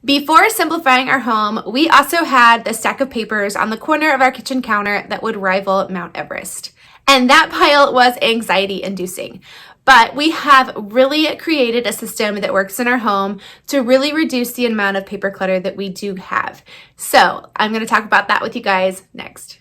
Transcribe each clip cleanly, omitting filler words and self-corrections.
Before simplifying our home, we also had the stack of papers on the corner of our kitchen counter that would rival Mount Everest. And that pile was anxiety-inducing. But we have really created a system that works in our home to really reduce the amount of paper clutter that we do have. So I'm going to talk about that with you guys next.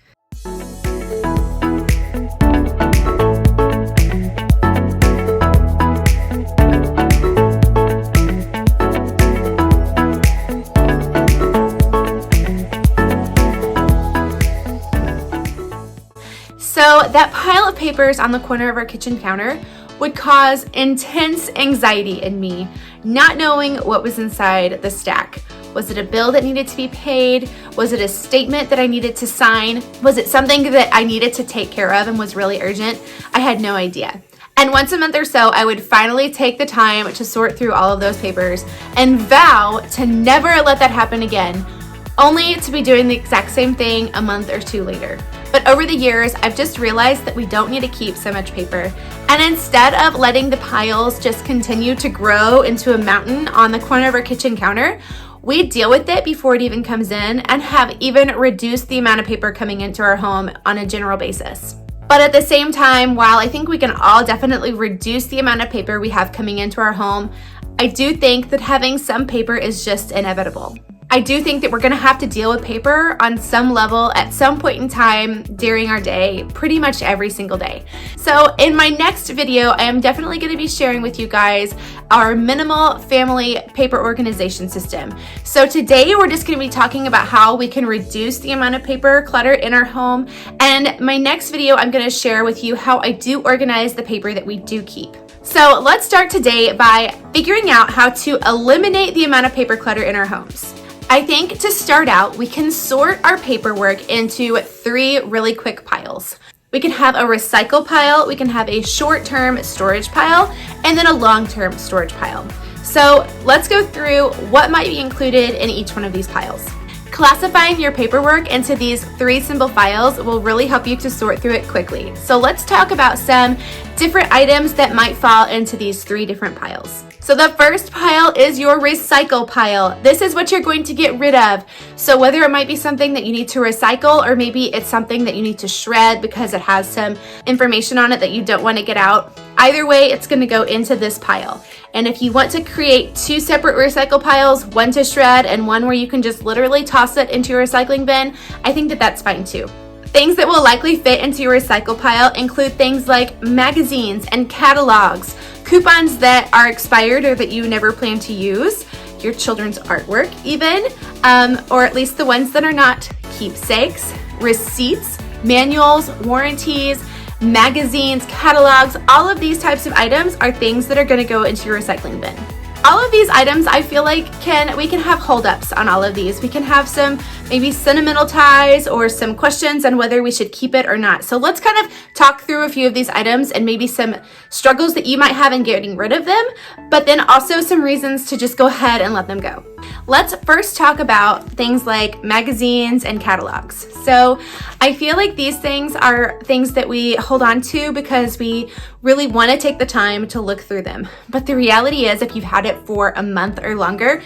So that pile of papers on the corner of our kitchen counter would cause intense anxiety in me, not knowing what was inside the stack. Was it a bill that needed to be paid? Was it a statement that I needed to sign? Was it something that I needed to take care of and was really urgent? I had no idea. And once a month or so, I would finally take the time to sort through all of those papers and vow to never let that happen again, only to be doing the exact same thing a month or two later. But over the years, I've just realized that we don't need to keep so much paper. And instead of letting the piles just continue to grow into a mountain on the corner of our kitchen counter, we deal with it before it even comes in and have even reduced the amount of paper coming into our home on a general basis. But at the same time, while I think we can all definitely reduce the amount of paper we have coming into our home, I do think that having some paper is just inevitable. I do think that we're going to have to deal with paper on some level at some point in time during our day, pretty much every single day. So in my next video, I am definitely going to be sharing with you guys our minimal family paper organization system. So today we're just going to be talking about how we can reduce the amount of paper clutter in our home. And my next video, I'm going to share with you how I do organize the paper that we do keep. So let's start today by figuring out how to eliminate the amount of paper clutter in our homes. I think to start out, we can sort our paperwork into 3 really quick piles. We can have a recycle pile, we can have a short-term storage pile, and then a long-term storage pile. So let's go through what might be included in each one of these piles. Classifying your paperwork into these 3 simple files will really help you to sort through it quickly. So let's talk about some different items that might fall into these 3 different piles. So the first pile is your recycle pile. This is what you're going to get rid of. So whether it might be something that you need to recycle or maybe it's something that you need to shred because it has some information on it that you don't want to get out, either way, it's going to go into this pile. And if you want to create 2 separate recycle piles, one to shred and one where you can just literally toss it into your recycling bin, I think that that's fine too. Things that will likely fit into your recycle pile include things like magazines and catalogs, coupons that are expired or that you never plan to use, your children's artwork even, or at least the ones that are not, keepsakes, receipts, manuals, warranties, magazines, catalogs. All of these types of items are things that are going to go into your recycling bin. All of these items, I feel like we can have holdups on all of these. We can have some maybe sentimental ties or some questions on whether we should keep it or not. So let's kind of talk through a few of these items and maybe some struggles that you might have in getting rid of them, but then also some reasons to just go ahead and let them go. Let's first talk about things like magazines and catalogs. So I feel like these things are things that we hold on to because we really want to take the time to look through them. But the reality is, if you've had it for a month or longer,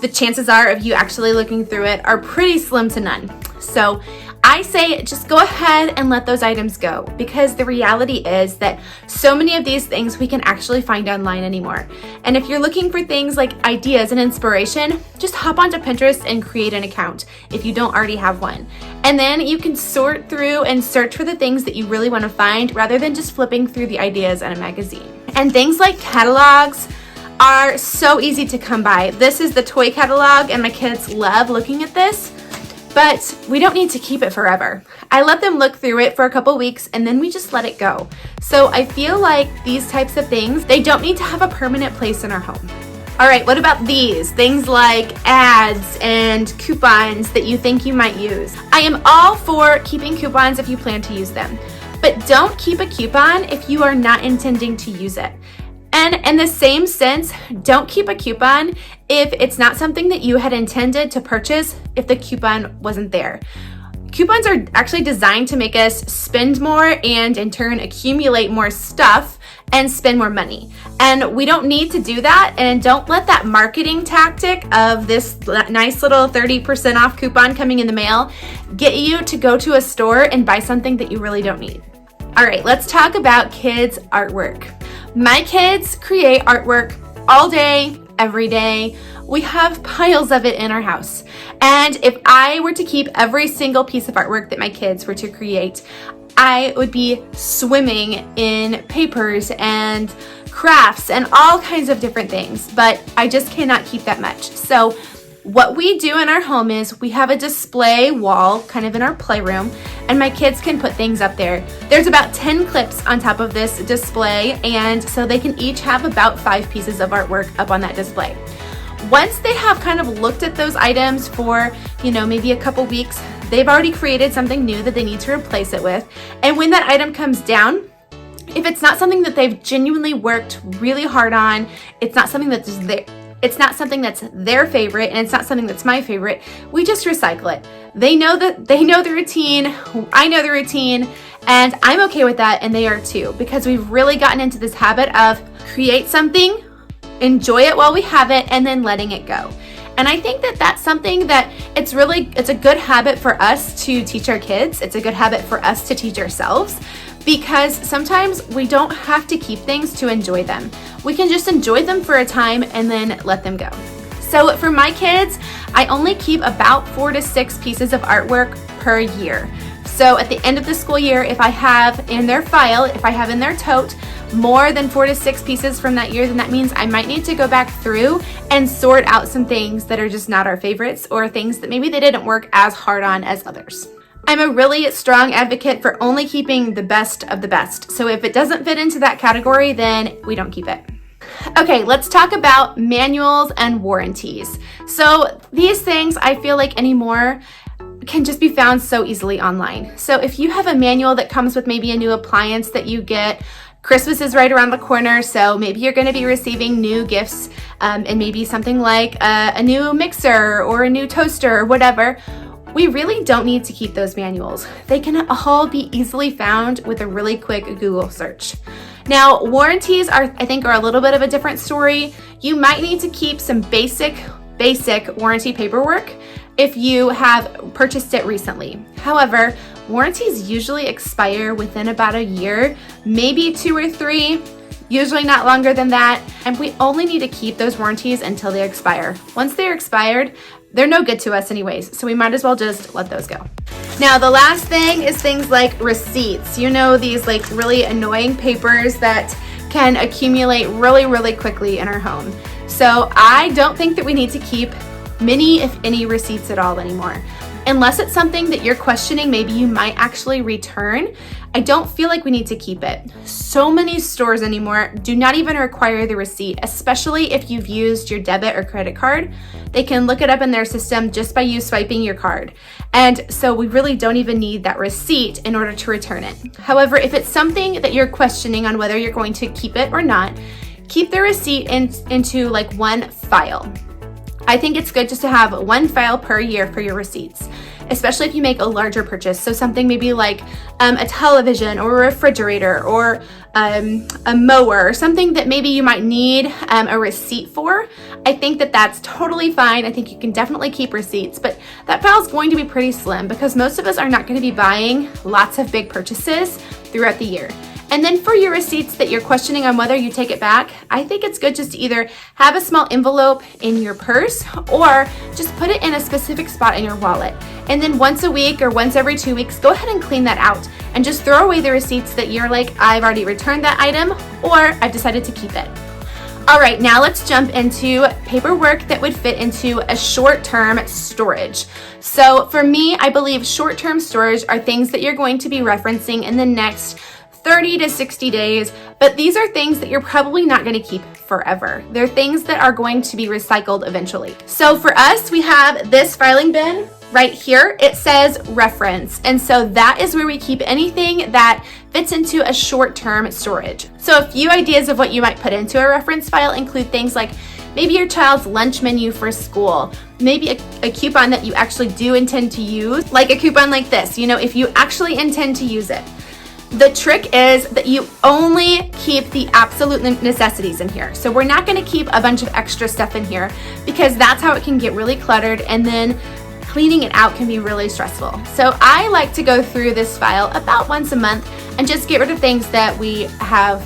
the chances are of you actually looking through it are pretty slim to none. So I say just go ahead and let those items go, because the reality is that so many of these things we can actually find online anymore. And if you're looking for things like ideas and inspiration, just hop onto Pinterest and create an account if you don't already have one. And then you can sort through and search for the things that you really want to find rather than just flipping through the ideas in a magazine. And things like catalogs are so easy to come by. This is the toy catalog and my kids love looking at this, but we don't need to keep it forever. I let them look through it for a couple weeks and then we just let it go. So I feel like these types of things, they don't need to have a permanent place in our home. All right, what about these? Things like ads and coupons that you think you might use. I am all for keeping coupons if you plan to use them, but don't keep a coupon if you are not intending to use it. And in the same sense, don't keep a coupon if it's not something that you had intended to purchase if the coupon wasn't there. Coupons are actually designed to make us spend more and in turn accumulate more stuff and spend more money. And we don't need to do that. And don't let that marketing tactic of this nice little 30% off coupon coming in the mail get you to go to a store and buy something that you really don't need. All right, let's talk about kids' artwork. My kids create artwork all day, every day. We have piles of it in our house. And if I were to keep every single piece of artwork that my kids were to create, I would be swimming in papers and crafts and all kinds of different things, but I just cannot keep that much. So what we do in our home is we have a display wall kind of in our playroom, and my kids can put things up there. There's about 10 clips on top of this display, and so they can each have about 5 pieces of artwork up on that display. Once they have kind of looked at those items for, maybe a couple weeks, they've already created something new that they need to replace it with. And when that item comes down, if it's not something that they've genuinely worked really hard on, it's not something that's their favorite, and it's not something that's my favorite, we just recycle it. They know the routine, I know the routine, and I'm okay with that, and they are too, because we've really gotten into this habit of create something, enjoy it while we have it, and then letting it go. And I think that that's something that it's a good habit for us to teach our kids. It's a good habit for us to teach ourselves, because sometimes we don't have to keep things to enjoy them. We can just enjoy them for a time and then let them go. So for my kids, I only keep about 4 to 6 pieces of artwork per year. So at the end of the school year, if I have in their file, if I have in their tote, more than 4 to 6 pieces from that year, then that means I might need to go back through and sort out some things that are just not our favorites, or things that maybe they didn't work as hard on as others. I'm a really strong advocate for only keeping the best of the best. So if it doesn't fit into that category, then we don't keep it. Okay, let's talk about manuals and warranties. So these things, I feel like anymore, can just be found so easily online. So if you have a manual that comes with maybe a new appliance that you get, Christmas is right around the corner, so maybe you're going to be receiving new gifts, and maybe something like a new mixer or a new toaster or whatever. We really don't need to keep those manuals. They can all be easily found with a really quick Google search. Now, warranties I think are a little bit of a different story. You might need to keep some basic warranty paperwork if you have purchased it recently. However, warranties usually expire within about a year, maybe 2 or 3, usually not longer than that, and we only need to keep those warranties until they expire. Once they're expired, they're no good to us anyways, so we might as well just let those go. Now, the last thing is things like receipts. These really annoying papers that can accumulate really, really quickly in our home. So I don't think that we need to keep many, if any, receipts at all anymore. Unless it's something that you're questioning, maybe you might actually return, I don't feel like we need to keep it. So many stores anymore do not even require the receipt, especially if you've used your debit or credit card. They can look it up in their system just by you swiping your card. And so we really don't even need that receipt in order to return it. However, if it's something that you're questioning on whether you're going to keep it or not, keep the receipt into one file. I think it's good just to have one file per year for your receipts, especially if you make a larger purchase. So something maybe like a television or a refrigerator or a mower, or something that maybe you might need a receipt for. I think that that's totally fine. I think you can definitely keep receipts, but that file is going to be pretty slim because most of us are not going to be buying lots of big purchases throughout the year. And then for your receipts that you're questioning on whether you take it back, I think it's good just to either have a small envelope in your purse or just put it in a specific spot in your wallet. And then once a week or once every 2 weeks, go ahead and clean that out and just throw away the receipts that you're like, I've already returned that item, or I've decided to keep it. All right, now let's jump into paperwork that would fit into a short-term storage. So for me, I believe short-term storage are things that you're going to be referencing in the next 30 to 60 days, but these are things that you're probably not going to keep forever. They're things that are going to be recycled eventually. So for us, we have this filing bin right here. It says reference, and so that is where we keep anything that fits into a short-term storage. So a few ideas of what you might put into a reference file include things like maybe your child's lunch menu for school, maybe a coupon that you actually do intend to use, like a coupon like this, if you actually intend to use it. The trick is that you only keep the absolute necessities in here. So we're not going to keep a bunch of extra stuff in here because that's how it can get really cluttered, and then cleaning it out can be really stressful. So I like to go through this file about once a month and just get rid of things that we have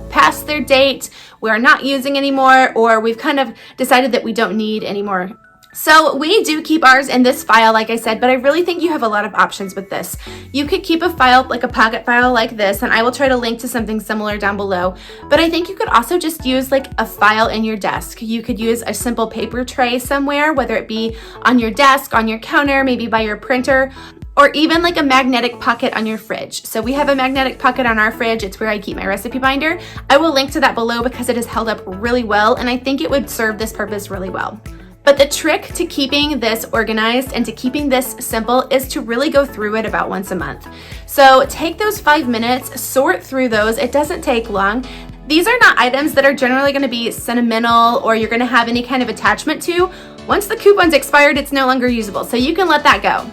passed their date, we're not using anymore, or we've kind of decided that we don't need anymore. So we do keep ours in this file, like I said, but I really think you have a lot of options with this. You could keep a file, like a pocket file like this, and I will try to link to something similar down below. But I think you could also just use like a file in your desk. You could use a simple paper tray somewhere, whether it be on your desk, on your counter, maybe by your printer, or even like a magnetic pocket on your fridge. So we have a magnetic pocket on our fridge. It's where I keep my recipe binder. I will link to that below because it has held up really well, and I think it would serve this purpose really well. But the trick to keeping this organized and to keeping this simple is to really go through it about once a month. So take those 5 minutes, sort through those. It doesn't take long. These are not items that are generally going to be sentimental or you're going to have any kind of attachment to. Once the coupon's expired, it's no longer usable, so you can let that go.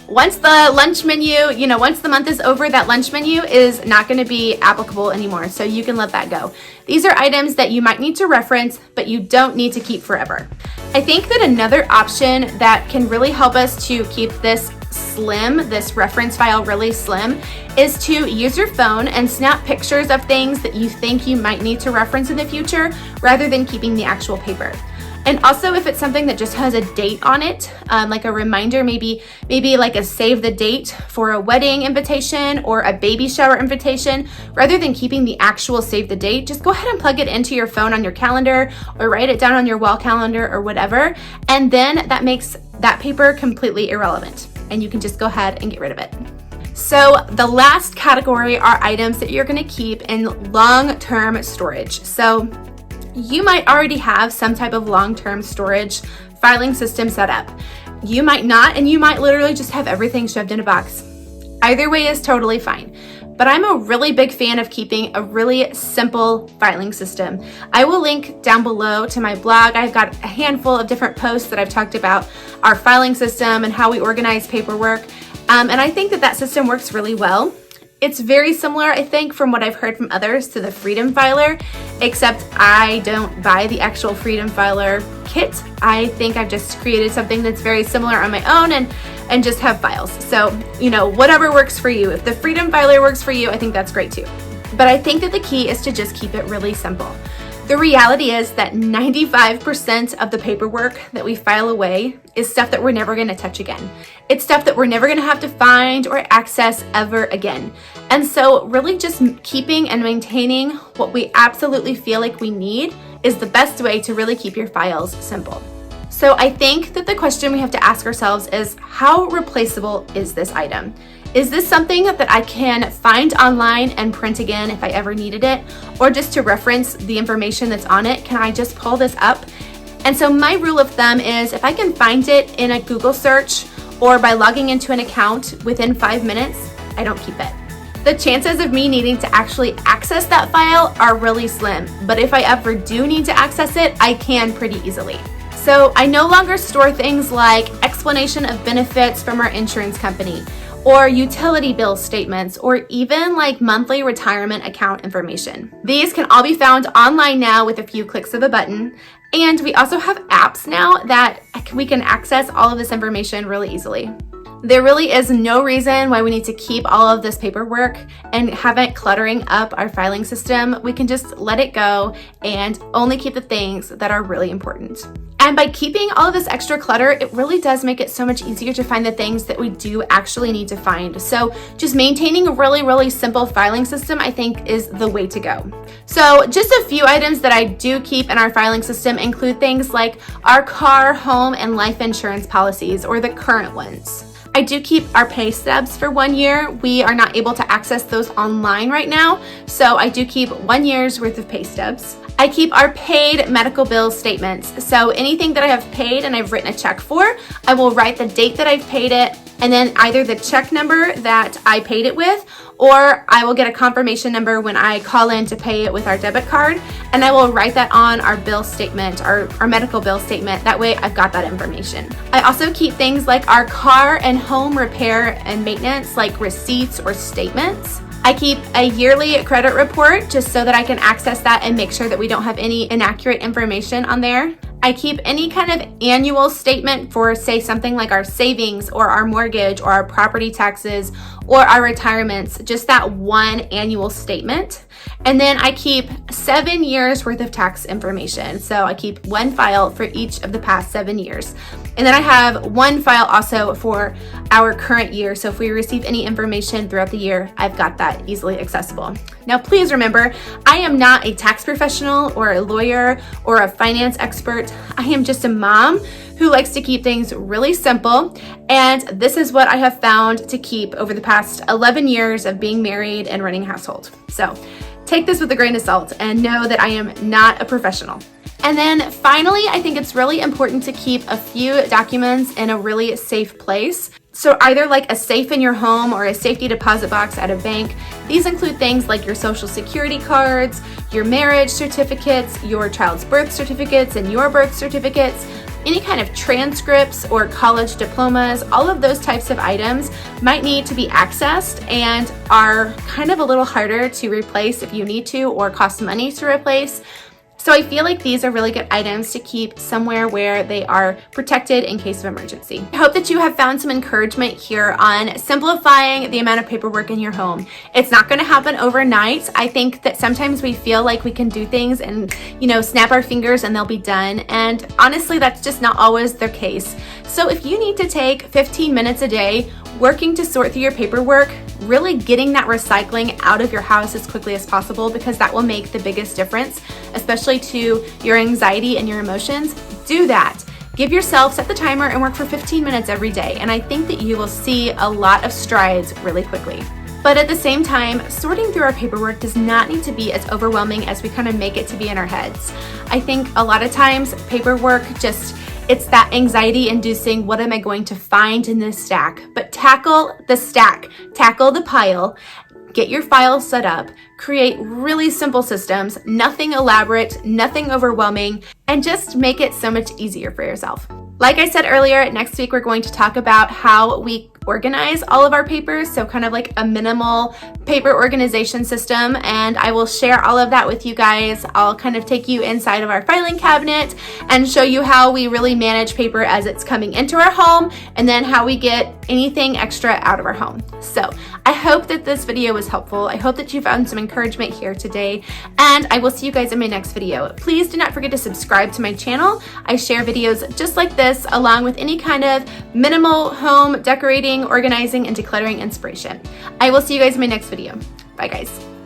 Once the lunch menu, once the month is over, that lunch menu is not going to be applicable anymore, so you can let that go. These are items that you might need to reference, but you don't need to keep forever. I think that another option that can really help us to keep this slim, this reference file really slim, is to use your phone and snap pictures of things that you think you might need to reference in the future, rather than keeping the actual paper. And also, if it's something that just has a date on it, like a reminder, maybe like a save the date for a wedding invitation or a baby shower invitation, rather than keeping the actual save the date, just go ahead and plug it into your phone on your calendar or write it down on your wall calendar or whatever. And then that makes that paper completely irrelevant, and you can just go ahead and get rid of it. So the last category are items that you're going to keep in long-term storage. So you might already have some type of long-term storage filing system set up. You might not, and you might literally just have everything shoved in a box. Either way is totally fine. But I'm a really big fan of keeping a really simple filing system. I will link down below to my blog. I've got a handful of different posts that I've talked about our filing system and how we organize paperwork. And I think that system works really well. It's very similar, I think, from what I've heard from others, to the Freedom Filer, except I don't buy the actual Freedom Filer kit. I think I've just created something that's very similar on my own and just have files. So, whatever works for you. If the Freedom Filer works for you, I think that's great too. But I think that the key is to just keep it really simple. The reality is that 95% of the paperwork that we file away is stuff that we're never going to touch again. It's stuff that we're never going to have to find or access ever again. And so really just keeping and maintaining what we absolutely feel like we need is the best way to really keep your files simple. So I think that the question we have to ask ourselves is, how replaceable is this item? Is this something that I can find online and print again if I ever needed it? Or just to reference the information that's on it, can I just pull this up? And so my rule of thumb is, if I can find it in a Google search or by logging into an account within 5 minutes, I don't keep it. The chances of me needing to actually access that file are really slim, but if I ever do need to access it, I can pretty easily. So I no longer store things like explanation of benefits from our insurance company, or utility bill statements, or even like monthly retirement account information. These can all be found online now with a few clicks of a button. And we also have apps now that we can access all of this information really easily. There really is no reason why we need to keep all of this paperwork and have it cluttering up our filing system. We can just let it go and only keep the things that are really important. And by keeping all of this extra clutter, it really does make it so much easier to find the things that we do actually need to find. So just maintaining a really, really simple filing system, I think, is the way to go. So just a few items that I do keep in our filing system include things like our car, home, and life insurance policies, or the current ones. I do keep our pay stubs for 1 year. We are not able to access those online right now, so I do keep 1 year's worth of pay stubs. I keep our paid medical bill statements. So anything that I have paid and I've written a check for, I will write the date that I've paid it, and then either the check number that I paid it with, or I will get a confirmation number when I call in to pay it with our debit card, and I will write that on our bill statement, our medical bill statement. That way I've got that information. I also keep things like our car and home repair and maintenance, like receipts or statements. I keep a yearly credit report just so that I can access that and make sure that we don't have any inaccurate information on there. I keep any kind of annual statement for, say, something like our savings or our mortgage or our property taxes or our retirements, just that one annual statement. And then I keep 7 years worth of tax information. So I keep one file for each of the past 7 years. And then I have one file also for our current year. So if we receive any information throughout the year, I've got that easily accessible. Now, please remember, I am not a tax professional or a lawyer or a finance expert. I am just a mom who likes to keep things really simple. And this is what I have found to keep over the past 11 years of being married and running a household. So take this with a grain of salt and know that I am not a professional. And then finally, I think it's really important to keep a few documents in a really safe place. So either like a safe in your home or a safety deposit box at a bank. These include things like your social security cards, your marriage certificates, your child's birth certificates, and your birth certificates, any kind of transcripts or college diplomas. All of those types of items might need to be accessed and are kind of a little harder to replace if you need to, or cost money to replace. So I feel like these are really good items to keep somewhere where they are protected in case of emergency. I hope that you have found some encouragement here on simplifying the amount of paperwork in your home. It's not going to happen overnight. I think that sometimes we feel like we can do things and, snap our fingers and they'll be done. And honestly, that's just not always the case. So if you need to take 15 minutes a day working to sort through your paperwork, really getting that recycling out of your house as quickly as possible, because that will make the biggest difference, especially to your anxiety and your emotions, do that. Give yourself, set the timer and work for 15 minutes every day. And I think that you will see a lot of strides really quickly. But at the same time, sorting through our paperwork does not need to be as overwhelming as we kind of make it to be in our heads. I think a lot of times paperwork it's that anxiety inducing, what am I going to find in this stack? But tackle the stack, tackle the pile, get your files set up, create really simple systems, nothing elaborate, nothing overwhelming, and just make it so much easier for yourself. Like I said earlier, next week we're going to talk about how we organize all of our papers, so kind of like a minimal paper organization system, and I will share all of that with you guys. I'll kind of take you inside of our filing cabinet and show you how we really manage paper as it's coming into our home, and then how we get anything extra out of our home. So I hope that this video was helpful. I hope that you found some encouragement here today, and I will see you guys in my next video. Please do not forget to subscribe to my channel. I share videos just like this, along with any kind of minimal home decorating, organizing, and decluttering inspiration. I will see you guys in my next video. Bye guys.